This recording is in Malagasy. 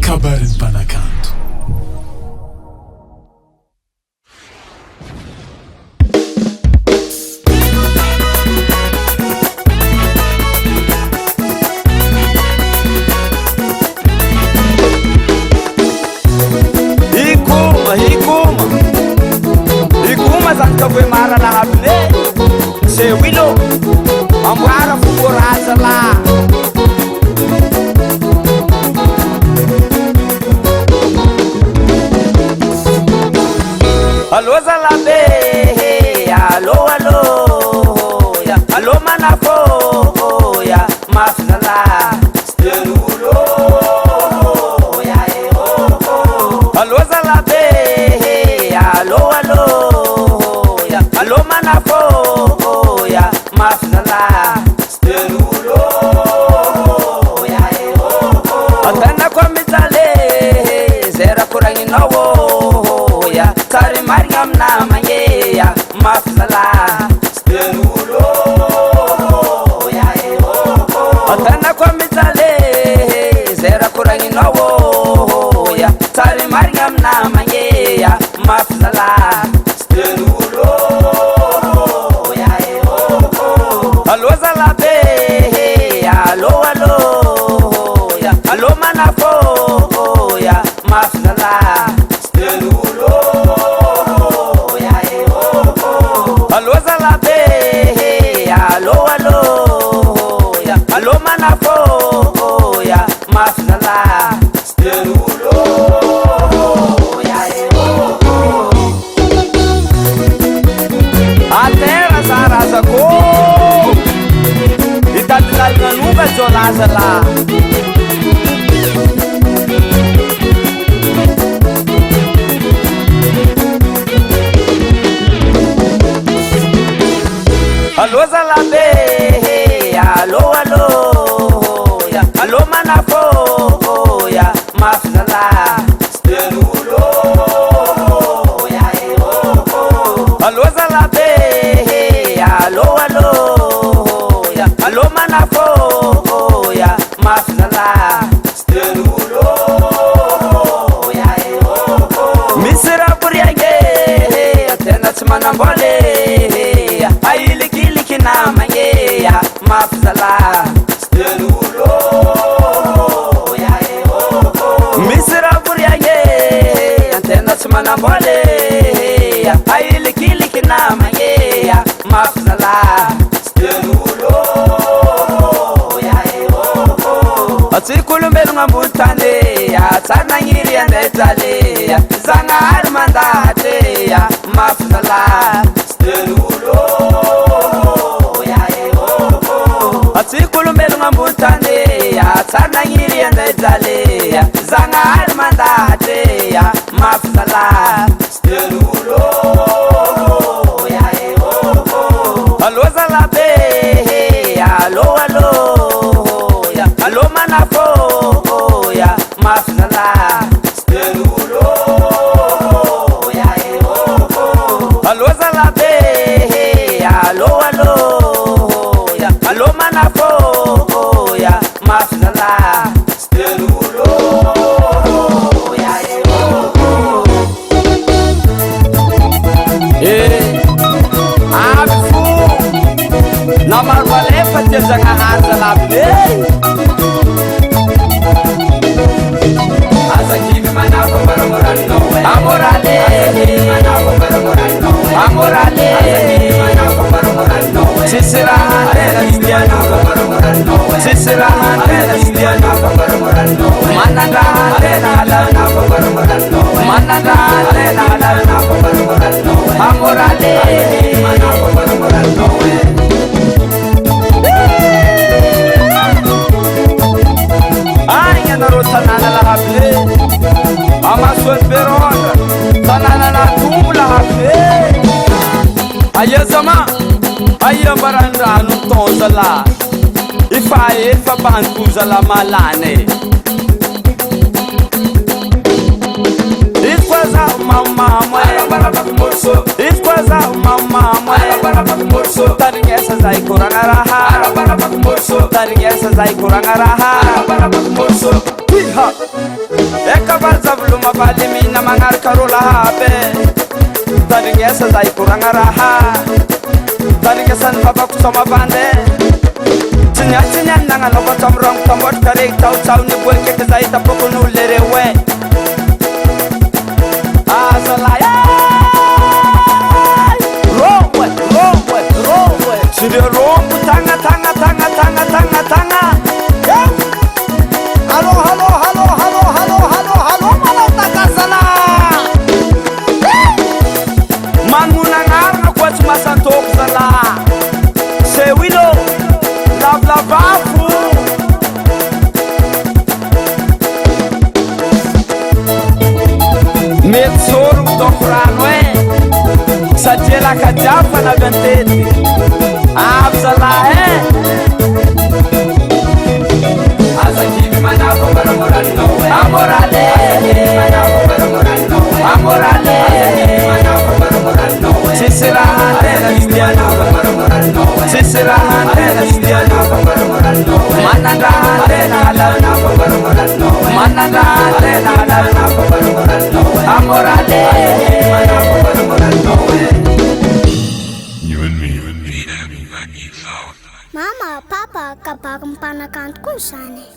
kabarin'ny mpanakanto. Iguma zany ka hoe marana aby ne se wilo amboara fokoraza la allo zalabe allo allo ya allo manafo ya mafzala stenulo ya allo zalabe allo allo ya allo manafo ya mafzala stenulo ya atana kwa mitale zera kurangi nawo ya tari mariam na manye ya mafzala stenulo ya atana kwa mitale zera kurangi nawo ya tari mariam na manye ya mafzala stenulo ya allo zalabe allo allo ya allo manafo ya mafzala stenulo ya allo zalabe allo allo ya allo manafo ya mafzala stenulo ya atera zaraza ko itadinanuga jolaza la allo zalabe allo allo ya allo manafo ya mafzala stenulo ya allo zalabe allo allo ya allo manafo ya mafzala stenulo ya misra buriage atena tmanambole aili na manye ya mafzala stenulo ya misra buriage antena tsmana bole ya aili na manye ya mafzala stenulo ya atsikulu mbelu ngambutane ya tsana ngiri ya ndetale ya zanga armandate ya mafzala stenulo atsikulu mbelu ngambutane ya tsana ngiri ya ndetale ya zanga armandate ya mafzala stenulo ya allo zalabe allo allo ya allo manafo ya mafzala stenulo ya allo zalabe allo allo ya allo manafo ya mafzala stenulo ya abifu na marwalefa tezanga hazalabne azakibi manafo marmorano amorale amorale sisirahane cristiano sisirahane cristiano manangane nala manangane nala amorale aya naro tanana la hable amasol peronda tanana la tumla hable aya zama aya baranda no tonzala ifaye fa bantuza la malane ifwaza mama mwana baraba kumurso ifwaza mama mwana baraba kumurso taringesa zai kurangaraha baraba kumurso taringesa zai kurangaraha baraba kumurso zavalo mavaly mina magnaraka rô lahabe tandrignesa zay koragna raha tandrignesan'ny babako tsao mavande tsy niany nagnanaova tsamoragno tambotraka reky tsaotsao ny boekeky zay tapokon'olo lere hoe azalay rowe tsy le rombo tagna manao takazala manona agnarana koa tsy masantoko zala sewilo lavlavafo mety soro midoko rano e satria lakajiafa navy antety avy zala e azakivy manako ambaramorano amorale amorale tsisy raha antena stiano tsisy raha antena stiano manandraha antena alana manandraha antena alana amorale Mama, Papa, kapag mpanakanto ko sana.